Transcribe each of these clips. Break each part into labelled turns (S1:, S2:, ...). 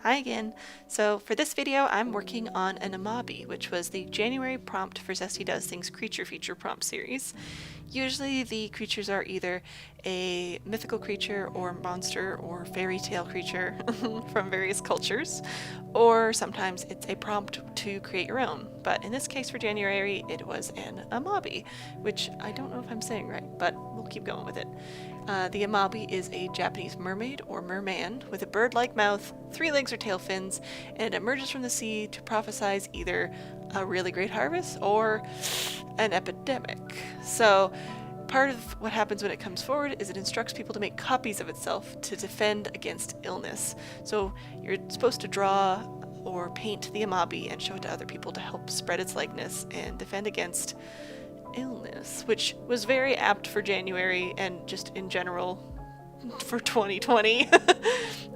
S1: Hi again. So for this video, I'm working on an Amabie, which was the January prompt for Zesty Does Things creature feature prompt series. Usually the creatures are either a mythical creature or monster or fairy tale creature from various cultures, or sometimes it's a prompt to create your own. But in this case for January, it was an Amabie, which I don't know if I'm saying right, but we'll keep going with it. The Amabie is a Japanese mermaid or merman with a bird-like mouth, 3 legs or tail fins, and it emerges from the sea to prophesize either a really great harvest or an epidemic. So part of what happens when it comes forward is it instructs people to make copies of itself to defend against illness. So you're supposed to draw or paint the Amabie and show it to other people to help spread its likeness and defend against illness, which was very apt for January and just in general for 2020.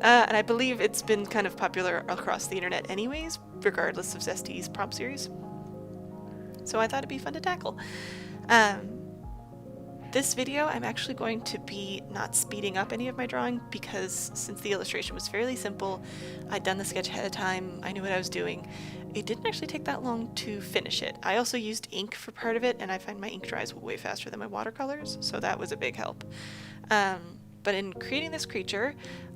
S1: And I believe it's been kind of popular across the internet anyways, regardless of Zesty's prompt series. So I thought it'd be fun to tackle. This video, I'm actually going to be not speeding up any of my drawing because since the illustration was fairly simple, I'd done the sketch ahead of time, I knew what I was doing. It didn't actually take that long to finish it. I also used ink for part of it, and I find my ink dries way faster than my watercolors, so that was a big help. But in creating this creature,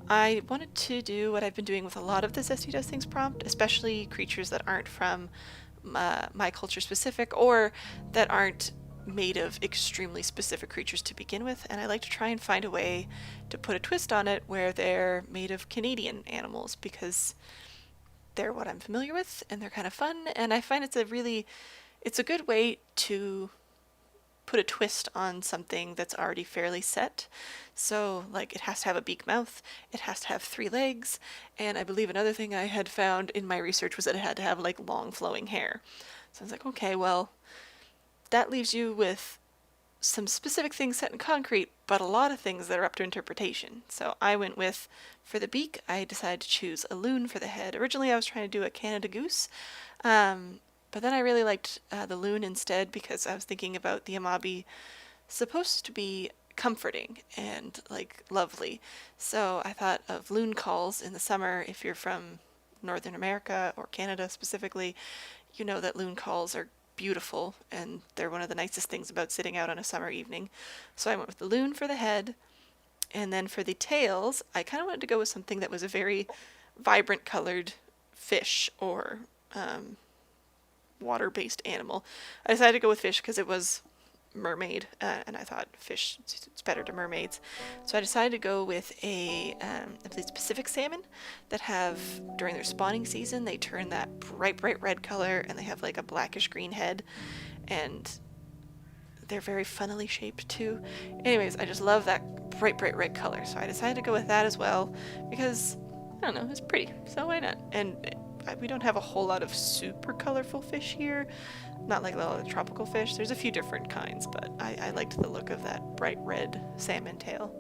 S1: I wanted to do what I've been doing with a lot of the Zesty Does Things prompt, especially creatures that aren't from my culture specific or that aren't made of extremely specific creatures to begin with, and I like to try and find a way to put a twist on it where they're made of Canadian animals because they're what I'm familiar with and they're kind of fun, and I find it's a good way to put a twist on something that's already fairly set. So like it has to have a beak mouth, it has to have 3 legs, and I believe another thing I had found in my research was that it had to have like long flowing hair. So I was like, okay, well, that leaves you with some specific things set in concrete, but a lot of things that are up to interpretation. So I went with, for the beak, I decided to choose a loon for the head. Originally I was trying to do a Canada goose, but then I really liked the loon instead because I was thinking about the Amabie supposed to be comforting and like lovely. So I thought of loon calls in the summer. If you're from Northern America or Canada specifically, you know that loon calls are beautiful and they're one of the nicest things about sitting out on a summer evening. So I went with the loon for the head, and then for the tails I kind of wanted to go with something that was a very vibrant colored fish or water-based animal. I decided to go with fish because it was mermaid, and I thought fish it's better to mermaids. So I decided to go with of these Pacific salmon that have, during their spawning season, they turn that bright red color and they have like a blackish green head, and they're very funnily shaped too. Anyways, I just love that bright red color, so I decided to go with that as well because I don't know, it's pretty, so why not? And we don't have a whole lot of super colorful fish here, not like a lot of the tropical fish. There's a few different kinds, but I liked the look of that bright red salmon tail.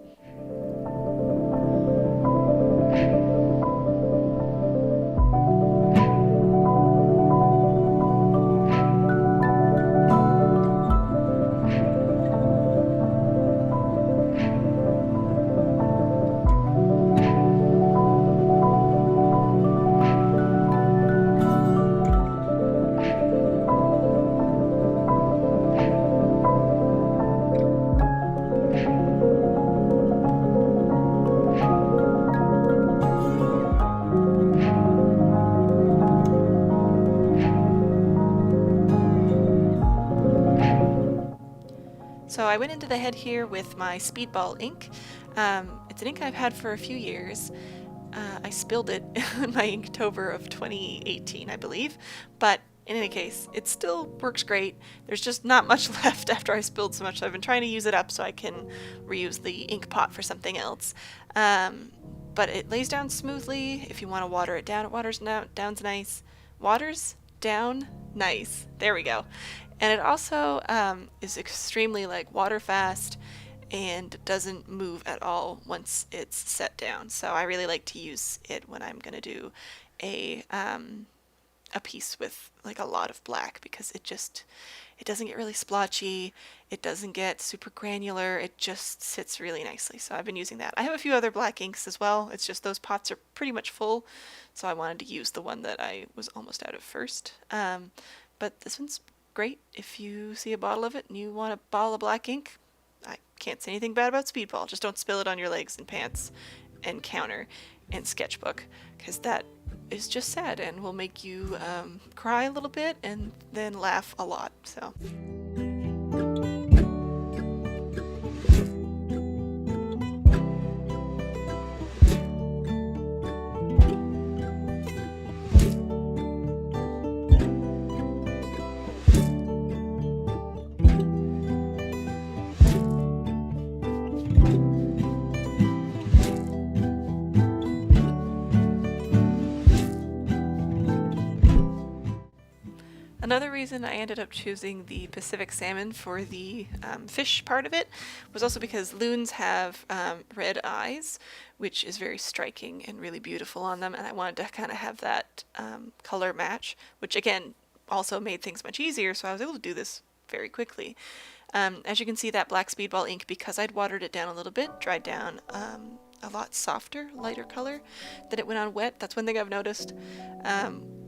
S1: So I went into the head here with my Speedball ink. It's an ink I've had for a few years. I spilled it in my Inktober of 2018, I believe, but in any case, it still works great. There's just not much left after I spilled so much, so I've been trying to use it up so I can reuse the ink pot for something else. But it lays down smoothly. If you want to water it down, it waters down nice. Waters down nice. There we go. And it also is extremely like water fast and doesn't move at all once it's set down. So I really like to use it when I'm going to do a a piece with like a lot of black, because it doesn't get really splotchy, it doesn't get super granular, it just sits really nicely. So I've been using that. I have a few other black inks as well, it's just those pots are pretty much full, so I wanted to use the one that I was almost out of first. But this one's great if you see a bottle of it and you want a bottle of black ink. I can't say anything bad about Speedball, just don't spill it on your legs and pants and counter and sketchbook, because that is just sad and will make you cry a little bit and then laugh a lot. So another reason I ended up choosing the Pacific salmon for the fish part of it was also because loons have red eyes, which is very striking and really beautiful on them, and I wanted to kind of have that color match, which again also made things much easier, so I was able to do this very quickly. As you can see, that black Speedball ink, because I'd watered it down a little bit, dried down a lot softer, lighter color than it went on wet. That's one thing I've noticed.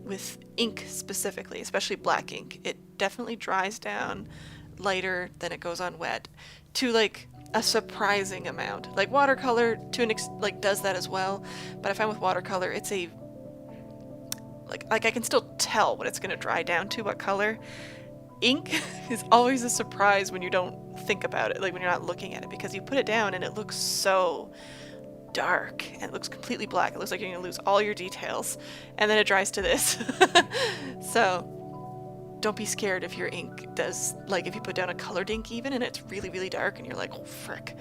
S1: With ink specifically, especially black ink, it definitely dries down lighter than it goes on wet, to like a surprising amount. Like watercolor to an like does that as well, but I find with watercolor it's a like I can still tell what it's going to dry down to, what color. Ink is always a surprise when you don't think about it, like when you're not looking at it, because you put it down and it looks so dark and it looks completely black. It looks like you're going to lose all your details, and then it dries to this. So don't be scared if your ink does, like if you put down a colored ink even and it's really really dark and you're like, oh frick,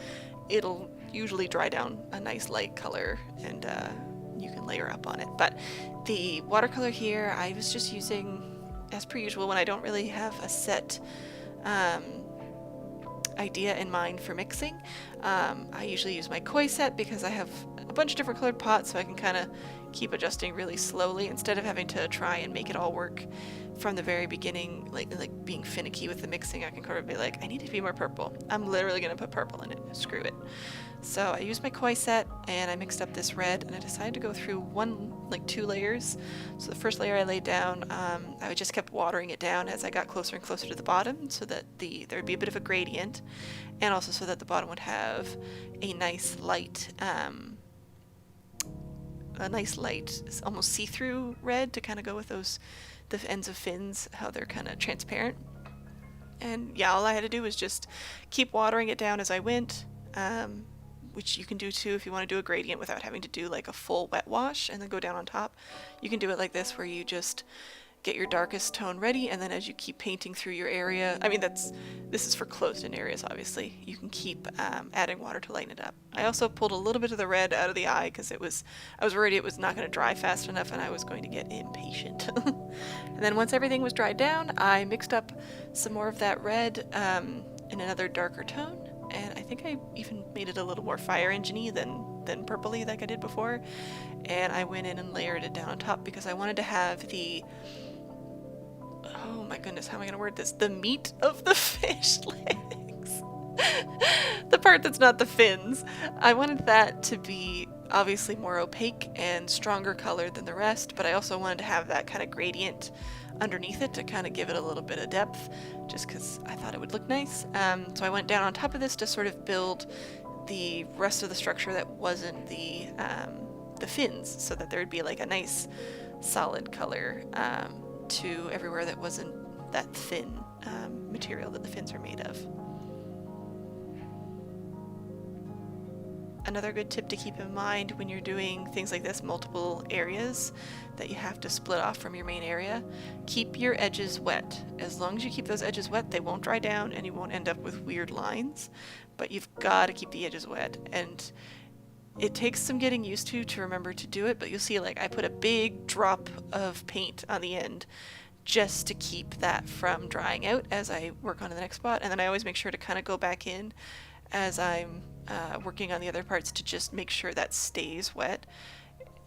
S1: it'll usually dry down a nice light color and you can layer up on it. But the watercolor here I was just using as per usual when I don't really have a set idea in mind for mixing. I usually use my koi set because I have a bunch of different colored pots, so I can kind of keep adjusting really slowly instead of having to try and make it all work from the very beginning, like being finicky with the mixing. I can kind of be like, I need it to be more purple. I'm literally going to put purple in it. Screw it. So I used my koi set and I mixed up this red, and I decided to go through two layers. So the first layer I laid down, I just kept watering it down as I got closer and closer to the bottom, so that there would be a bit of a gradient, and also so that the bottom would have a nice light, almost see-through red to kind of go with the ends of fins, how they're kind of transparent. And yeah, all I had to do was just keep watering it down as I went, which you can do too if you want to do a gradient without having to do like a full wet wash and then go down on top. You can do it like this, where you just get your darkest tone ready, and then as you keep painting through your area, I mean this is for closed-in areas obviously, you can keep adding water to lighten it up. I also pulled a little bit of the red out of the eye because I was worried it was not going to dry fast enough and I was going to get impatient. And then once everything was dried down, I mixed up some more of that red in another darker tone, and I think I even made it a little more fire engine-y than purpley like I did before, and I went in and layered it down on top because I wanted to have the, oh my goodness, how am I going to word this? The meat of the fish legs. The part that's not the fins. I wanted that to be obviously more opaque and stronger color than the rest, but I also wanted to have that kind of gradient underneath it to kind of give it a little bit of depth, just because I thought it would look nice. So I went down on top of this to sort of build the rest of the structure that wasn't the fins, so that there would be like a nice solid color to everywhere that wasn't that thin material that the fins are made of. Another good tip to keep in mind when you're doing things like this, multiple areas that you have to split off from your main area, keep your edges wet. As long as you keep those edges wet, they won't dry down and you won't end up with weird lines, but you've got to keep the edges wet. And it takes some getting used to remember to do it, but you'll see like I put a big drop of paint on the end just to keep that from drying out as I work on the next spot, and then I always make sure to kind of go back in as I'm working on the other parts to just make sure that stays wet.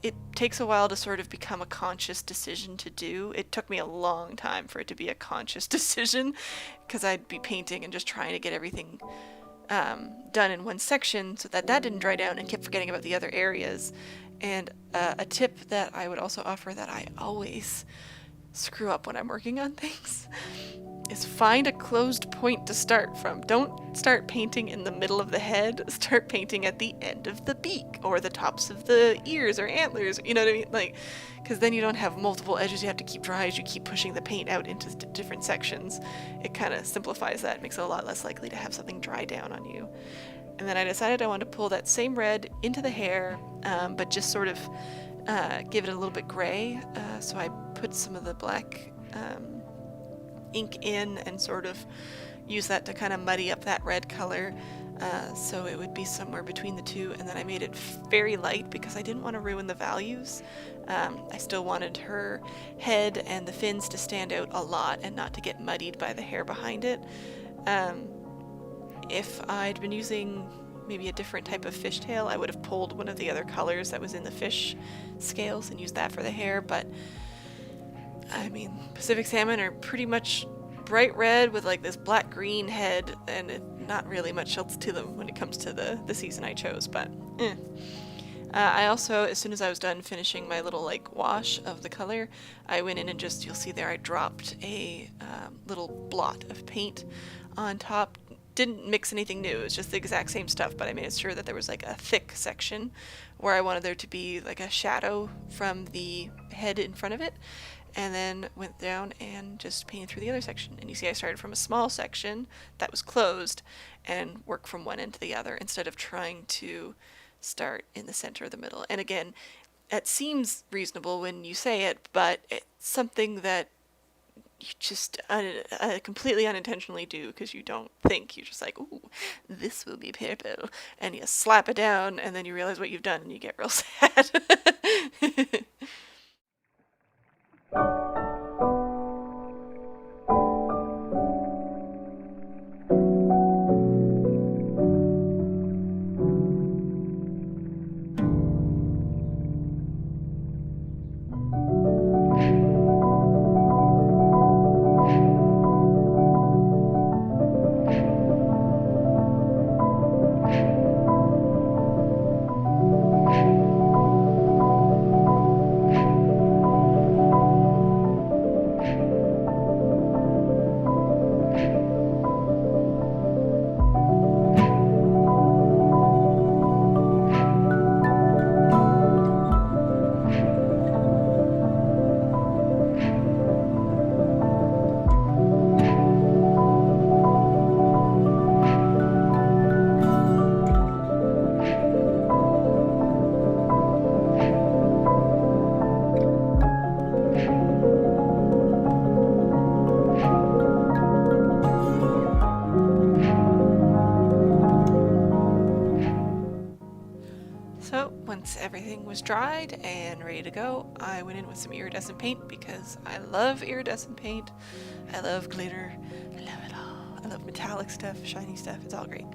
S1: it takes a while to sort of become a conscious decision to do. It took me a long time for it to be a conscious decision, because I'd be painting and just trying to get everything done in one section so that didn't dry down, and kept forgetting about the other areas. And a tip that I would also offer that I always screw up when I'm working on things is find a closed point to start from. Don't start painting in the middle of the head. Start painting at the end of the beak or the tops of the ears or antlers. You know what I mean? Like, because then you don't have multiple edges you have to keep dry as you keep pushing the paint out into different sections. It kind of simplifies that. It makes it a lot less likely to have something dry down on you. And then I decided I wanted to pull that same red into the hair, but just sort of give it a little bit gray. So I put some of the black ink in and sort of use that to kind of muddy up that red color, so it would be somewhere between the two. And then I made it very light because I didn't want to ruin the values. I still wanted her head and the fins to stand out a lot and not to get muddied by the hair behind it. If I'd been using maybe a different type of fishtail, I would have pulled one of the other colors that was in the fish scales and used that for the hair. But I mean, Pacific salmon are pretty much bright red with like this black green head, and not really much else to them when it comes to the season I chose. But I also, as soon as I was done finishing my little like wash of the color, I went in and just, you'll see there, I dropped a little blot of paint on top. Didn't mix anything new, it was just the exact same stuff, but I made sure that there was like a thick section where I wanted there to be like a shadow from the head in front of it, and then went down and just painted through the other section. And you see I started from a small section that was closed and work from one end to the other instead of trying to start in the center or the middle. And again, it seems reasonable when you say it, but it's something that you just completely unintentionally do because you don't think. You're just like, ooh, this will be purple. And you slap it down, and then you realize what you've done, and you get real sad. So once everything was dried and ready to go, I went in with some iridescent paint because I love iridescent paint. I love glitter. I love it all. I love metallic stuff, shiny stuff. It's all great.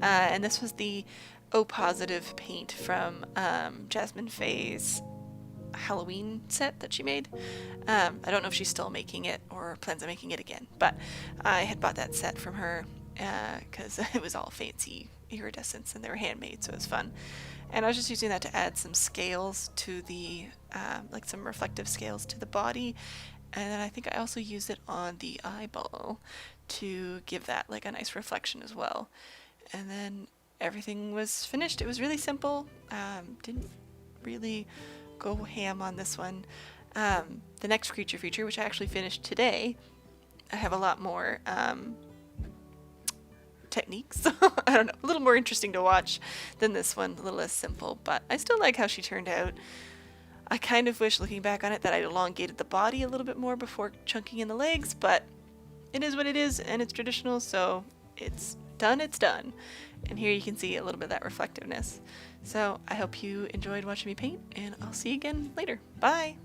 S1: And this was the O Positive paint from Jasmine Faye's Halloween set that she made. I don't know if she's still making it or plans on making it again, but I had bought that set from her because it was all fancy iridescents and they were handmade, so it was fun. And I was just using that to add some scales to the, like some reflective scales to the body. And then I think I also used it on the eyeball to give that like a nice reflection as well. And then everything was finished. It was really simple. Didn't really go ham on this one. The next creature feature, which I actually finished today, I have a lot more techniques. I don't know, a little more interesting to watch than this one, a little less simple, but I still like how she turned out. I kind of wish, looking back on it, that I'd elongated the body a little bit more before chunking in the legs, but it is what it is, and it's traditional, so it's done, it's done. And here you can see a little bit of that reflectiveness. So I hope you enjoyed watching me paint, and I'll see you again later. Bye!